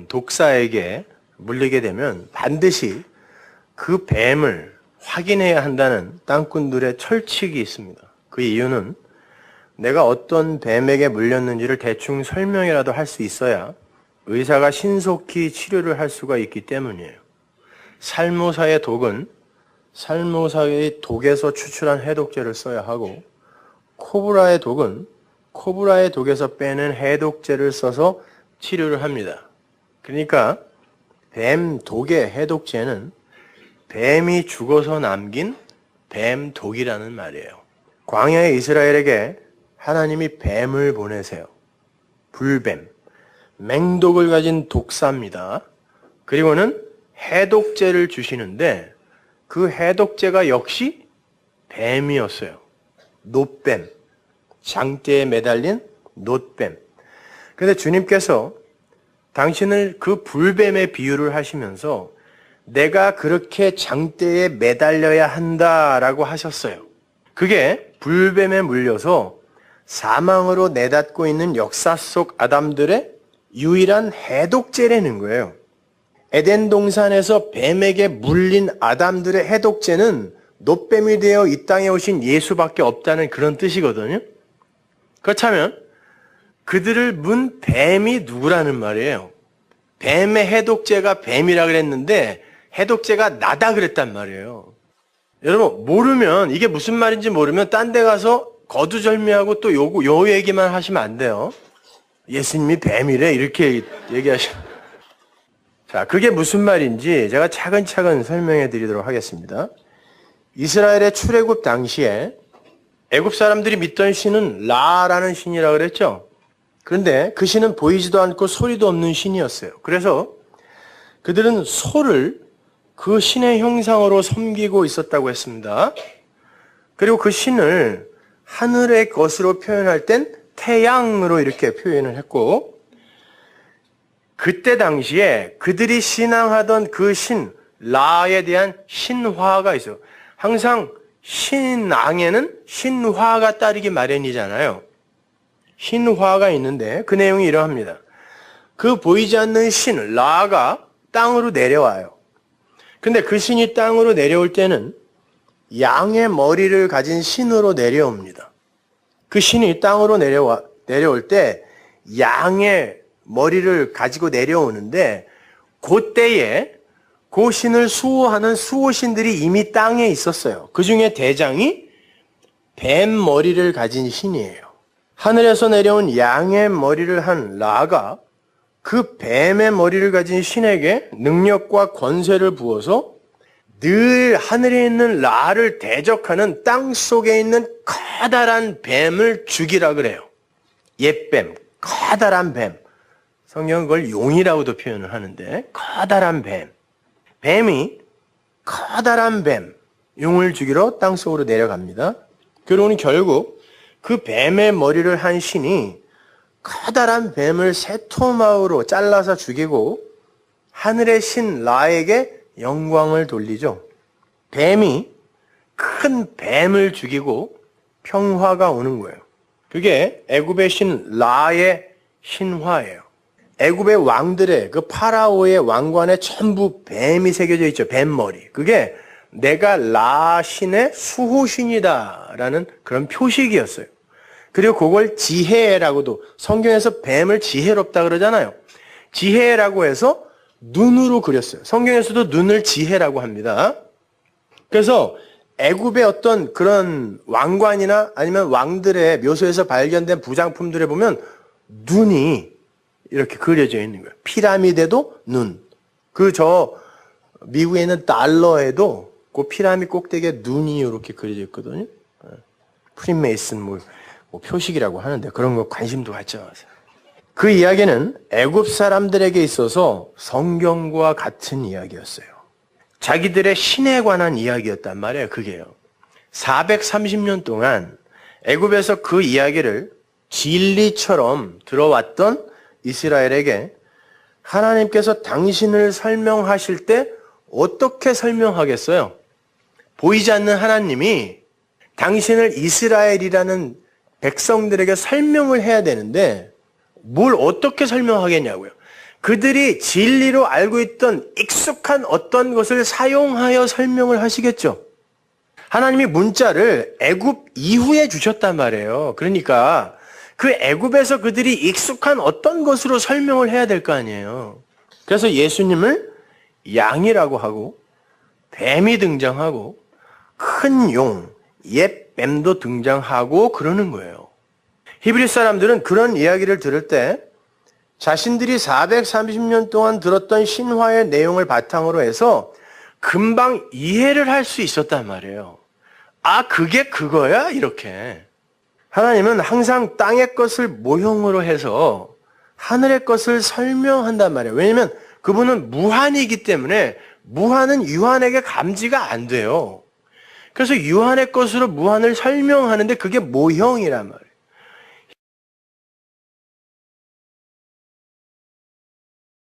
독사에게 물리게 되면 반드시 그 뱀을 확인해야 한다는 땅꾼들의 철칙이 있습니다. 그 이유는 내가 어떤 뱀에게 물렸는지를 대충 설명이라도 할 수 있어야 의사가 신속히 치료를 할 수가 있기 때문이에요. 살모사의 독은 살모사의 독에서 추출한 해독제를 써야 하고, 코브라의 독은 코브라의 독에서 빼낸 해독제를 써서 치료를 합니다. 그러니까 뱀 독의 해독제는 뱀이 죽어서 남긴 뱀 독이라는 말이에요. 광야의 이스라엘에게 하나님이 뱀을 보내세요. 불뱀, 맹독을 가진 독사입니다. 그리고는 해독제를 주시는데 그 해독제가 역시 뱀이었어요. 놋뱀, 장대에 매달린 놋뱀. 그런데 주님께서 당신을 그 불뱀의 비유를 하시면서 내가 그렇게 장대에 매달려야 한다라고 하셨어요. 그게 불뱀에 물려서 사망으로 내닫고 있는 역사 속 아담들의 유일한 해독제라는 거예요. 에덴 동산에서 뱀에게 물린 아담들의 해독제는 놋뱀이 되어 이 땅에 오신 예수밖에 없다는 그런 뜻이거든요. 그렇다면 그들을 문 뱀이 누구라는 말이에요. 뱀의 해독제가 뱀이라 그랬는데 해독제가 나다 그랬단 말이에요. 여러분, 모르면, 이게 무슨 말인지 모르면 딴 데 가서 거두절미하고 또 요 얘기만 하시면 안 돼요. 예수님이 뱀이래 이렇게 얘기하시면. 자, 그게 무슨 말인지 제가 차근차근 설명해 드리도록 하겠습니다. 이스라엘의 출애굽 당시에 애굽 사람들이 믿던 신은 라라는 신이라고 그랬죠. 그런데 그 신은 보이지도 않고 소리도 없는 신이었어요. 그래서 그들은 소를 그 신의 형상으로 섬기고 있었다고 했습니다. 그리고 그 신을 하늘의 것으로 표현할 땐 태양으로 이렇게 표현을 했고, 그때 당시에 그들이 신앙하던 그 신, 라에 대한 신화가 있어요. 항상 신앙에는 신화가 따르기 마련이잖아요. 신화가 있는데 그 내용이 이러합니다. 그 보이지 않는 신, 라가 땅으로 내려와요. 근데 그 신이 땅으로 내려올 때는 양의 머리를 가진 신으로 내려옵니다. 그 신이 땅으로 내려올 때 양의 머리를 가지고 내려오는데, 그때에 그 신을 수호하는 수호신들이 이미 땅에 있었어요. 그 중에 대장이 뱀 머리를 가진 신이에요. 하늘에서 내려온 양의 머리를 한 라가 그 뱀의 머리를 가진 신에게 능력과 권세를 부어서 늘 하늘에 있는 라를 대적하는 땅 속에 있는 커다란 뱀을 죽이라 그래요. 옛뱀, 커다란 뱀. 성경은 그걸 용이라고도 표현을 하는데, 커다란 뱀. 뱀이 커다란 뱀, 용을 죽이러 땅 속으로 내려갑니다. 그러니 결국 그 뱀의 머리를 한 신이 커다란 뱀을 세 토막으로 잘라서 죽이고 하늘의 신 라에게 영광을 돌리죠. 뱀이 큰 뱀을 죽이고 평화가 오는 거예요. 그게 애굽의 신 라의 신화예요. 애굽의 왕들의 그 파라오의 왕관에 전부 뱀이 새겨져 있죠. 뱀머리. 그게 내가 라 신의 수호신이다라는 그런 표식이었어요. 그리고 그걸 지혜라고도, 성경에서 뱀을 지혜롭다 그러잖아요. 지혜라고 해서 눈으로 그렸어요. 성경에서도 눈을 지혜라고 합니다. 그래서 애굽의 어떤 그런 왕관이나 아니면 왕들의 묘소에서 발견된 부장품들에 보면 눈이 이렇게 그려져 있는 거예요. 피라미드에도 눈. 미국에 있는 달러에도 그 피라미드 꼭대기에 눈이 이렇게 그려져 있거든요. 프리메이슨 표식이라고 하는데 그런 거 관심도 갖지 마세요. 그 이야기는 애굽 사람들에게 있어서 성경과 같은 이야기였어요. 자기들의 신에 관한 이야기였단 말이에요. 그게요. 430년 동안 애굽에서 그 이야기를 진리처럼 들어왔던 이스라엘에게 하나님께서 당신을 설명하실 때 어떻게 설명하겠어요? 보이지 않는 하나님이 당신을 이스라엘이라는 백성들에게 설명을 해야 되는데 뭘 어떻게 설명하겠냐고요. 그들이 진리로 알고 있던 익숙한 어떤 것을 사용하여 설명을 하시겠죠. 하나님이 문자를 애굽 이후에 주셨단 말이에요. 그러니까 그 애굽에서 그들이 익숙한 어떤 것으로 설명을 해야 될 거 아니에요. 그래서 예수님을 양이라고 하고 뱀이 등장하고 큰 용, 옛 뱀도 등장하고 그러는 거예요. 히브리 사람들은 그런 이야기를 들을 때 자신들이 430년 동안 들었던 신화의 내용을 바탕으로 해서 금방 이해를 할 수 있었단 말이에요. 아, 그게 그거야? 이렇게. 하나님은 항상 땅의 것을 모형으로 해서 하늘의 것을 설명한단 말이에요. 왜냐하면 그분은 무한이기 때문에 무한은 유한에게 감지가 안 돼요. 그래서 유한의 것으로 무한을 설명하는데 그게 모형이란 말이에요.